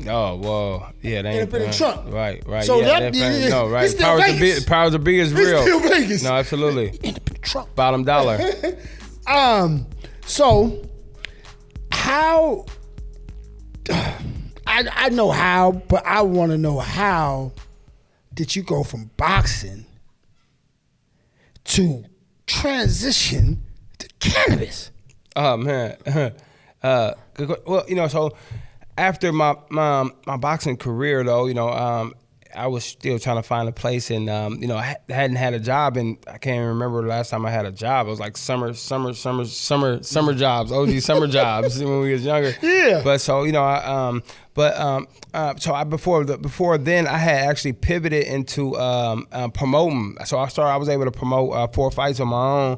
Oh, well, yeah, they ain't in a trunk. Right. So yeah, no, right. Powers of B is real. It's still Vegas. No, absolutely. Independent trunk. Bottom dollar. So how? I know how, but I want to know how did you go from boxing to transition to cannabis? Oh man. Well, so after my boxing career, though, I was still trying to find a place, and I hadn't had a job, and I can't even remember the last time I had a job. It was like summer jobs, OG summer jobs when we was younger. Yeah. But so before then, I had actually pivoted into promoting. So I was able to promote 4 fights on my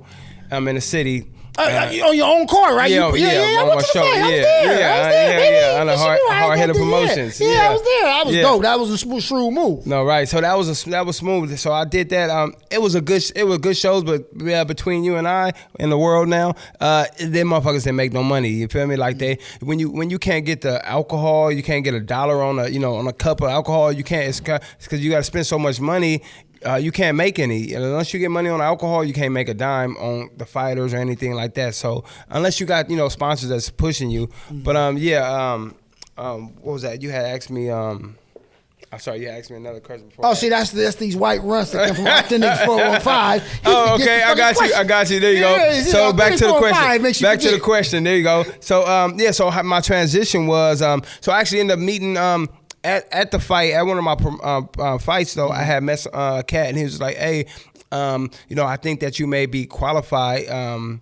own in the city. On your own card, right? Yeah, I on went my to the show. fight. I was there. On the hard hitter promotions. Yeah, I was there. I was dope. That was a shrewd move. No, right. So that was smooth. So I did that. It was good shows, but between you and I in the world now, them motherfuckers didn't make no money. You feel me? Like when you can't get the alcohol, you can't get $1 on a cup of alcohol. You can't. It's because you got to spend so much money. You can't make any. Unless you get money on alcohol, you can't make a dime on the fighters or anything like that. So unless you got, sponsors that's pushing you. But what was that? You had asked me, I'm sorry, you asked me another question before. Oh, see, that's these white runs that come from Authentic 415. Oh, okay, I got you. There you go. So back to the question. There you go. So so my transition was so I actually ended up meeting at the fight, at one of my fights, though, I had met a cat, and he was like, "Hey, I think that you may be qualified. You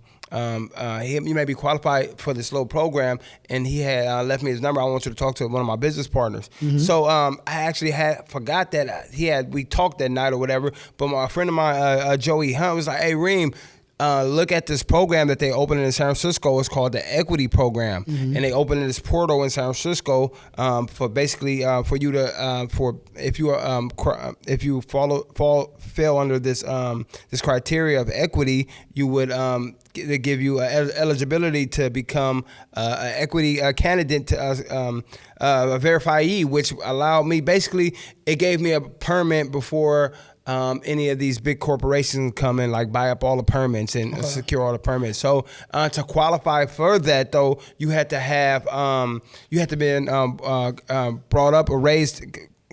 may be qualified for this little program." And he had left me his number. I want you to talk to one of my business partners. Mm-hmm. So I actually had forgot that we talked that night or whatever. But my friend of mine, Joey Hunt, was like, "Hey, Reem, look at this program that they opened in San Francisco. It's called the Equity Program." Mm-hmm. And they opened this portal in San Francisco for basically for you to if you fail under this this criteria of equity, you would they give you eligibility to become an equity candidate to a verifiee, which allowed me, basically it gave me a permit before any of these big corporations come in, like buy up all the permits and secure all the permits. So to qualify for that, though, you had to have been brought up or raised,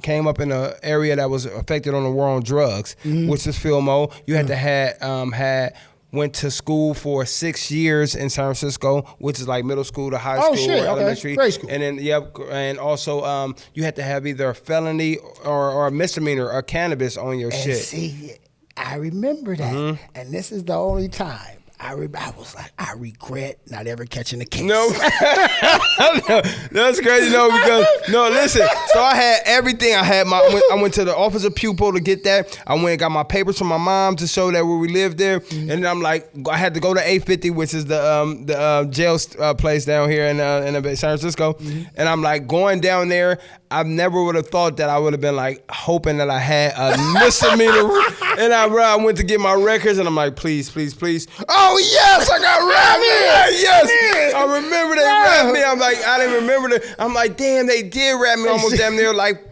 came up in an area that was affected on the war on drugs, mm-hmm. which is Filmo. You had to went to school for 6 years in San Francisco, which is like middle school to high school or elementary. Grade school. And then and also you had to have either a felony or a misdemeanor or cannabis on your shit. See, I remember that, mm-hmm. and this is the only time I was like, I regret not ever catching the case. No, that's crazy. No, because listen. So I had everything. I went to the office of pupil to get that. I went and got my papers from my mom to show that where we lived there. Mm-hmm. And then I'm like, I had to go to 850, which is the jail place down here in San Francisco. Mm-hmm. And I'm like going down there. I never would have thought that I would have been like hoping that I had a misdemeanor. And I went to get my records, and I'm like, please. Oh yes, I got rapped. Yes, I remember they rapped me. I'm like, I didn't remember that. I'm like, damn, they did rap me almost damn near like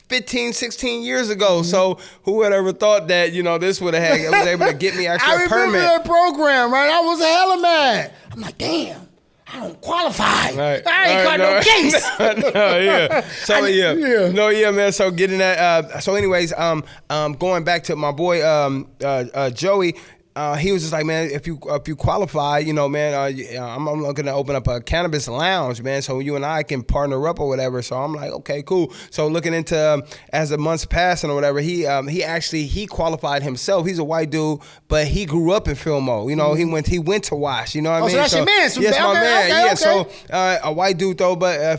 15, 16 years ago. Mm-hmm. So who would ever thought that this would have was able to get me actually a permit? I remember that program, right? I was hella mad. I'm like, damn. I don't qualify. Right. I ain't got no case. Man. So getting that. So anyways, going back to my boy Joey. He was just like, man, if you qualify, I'm looking to open up a cannabis lounge, man, so you and I can partner up or whatever. So I'm like, okay, cool. So looking into as the months passing or whatever, he qualified himself. He's a white dude, but he grew up in Filmo. Mm-hmm. He went to Wash. You know what I mean? So that's your man. Yes, my man. Okay, yeah. Okay. So a white dude though, but a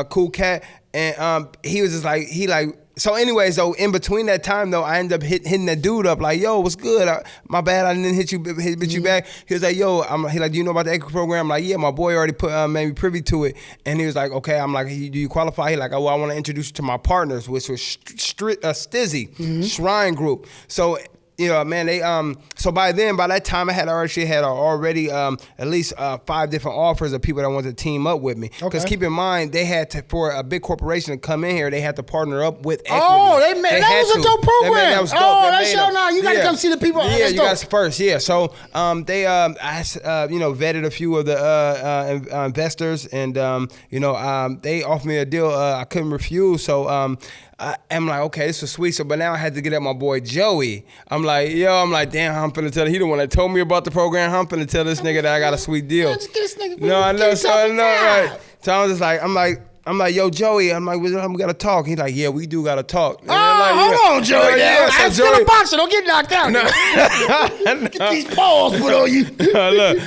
cool cat, and he was just like So anyways, though, in between that time, though, I ended up hitting that dude up like, yo, what's good? My bad, I didn't hit you back. He was like, yo, he like, do you know about the Equity Program? I'm like, yeah, my boy already made me privy to it. And he was like, okay. I'm like, do you qualify? He like, oh, well, I want to introduce you to my partners, which was Stizzy, mm-hmm. Shrine Group. So you know, man, they so by that time I had already at least 5 different offers of people that wanted to team up with me. Because keep in mind, they had to, for a big corporation to come in here, they had to partner up with equity. Oh, that was a dope program. That was dope. Oh, that's show now. You got to come see the people. Yeah, you got first. Yeah, so they I vetted a few of the investors, and they offered me a deal I couldn't refuse. So I'm like, okay, this was sweet. So, but now I had to get at my boy Joey. I'm like, damn, I'm finna tell he the one that told me about the program. I'm finna tell this nigga that I got a sweet deal. Just get this nigga. No, I know. So I know, right? So I was just like, I'm like, yo, Joey. I'm like, we gotta talk. He's like, yeah, we do gotta talk. Oh, hold on, Joey. I'm still a boxer. Don't get knocked out. No. Get these paws put on you. Look,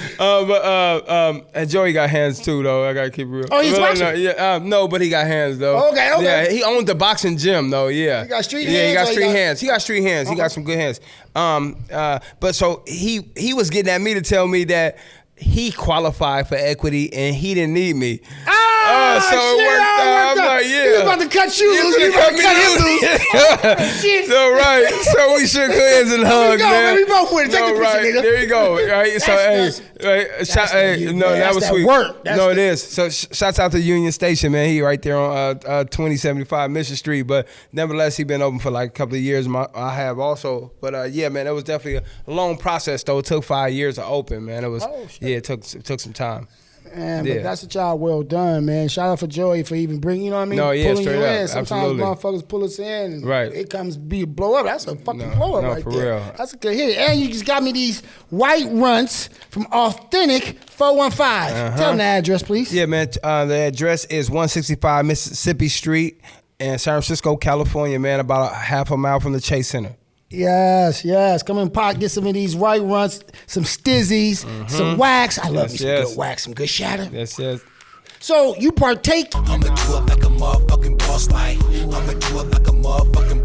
and Joey got hands too, though. I gotta keep it real. Oh, he's boxing? No, but he got hands though. Okay. Yeah, he owned the boxing gym though. Yeah. He got street hands. Yeah, he got street hands. He got street hands. He got some good hands. But so he was getting at me to tell me that he qualified for equity and he didn't need me. So it worked out. I'm like, yeah. He was about to cut you loose. He was about to cut him loose. So, right. So we shook hands and hugged, man. We both went. Take the picture, nigga. There you go. Right. So, that was sweet. Work. It is. So, shouts out to Union Station, man. He right there on 2075 Mission Street. But nevertheless, he been open for like a couple of years. I have also. But yeah, man, it was definitely a long process, though. It took 5 years to open, man. It was, it took some time. Man, but that's a job well done, man. Shout out for Joey for even bringing, you know what I mean? No, yeah, pulling straight you up. in. Sometimes Absolutely. motherfuckers pull us in, and right. it comes blow up. That's a fucking blow up right for there. Real. That's a good hit. And you just got me these white runts from Authentic 415. Tell them the address, please. Yeah, man. The address is 165 Mississippi Street in San Francisco, California, man. About a half a mile from the Chase Center. Yes. Come in pot, get some of these white runs, some stizzies, some wax. I love me some good wax, some good shatter. Yes. So you partake. I'ma do it like a motherfucking boss, like I'ma do it like a motherfucking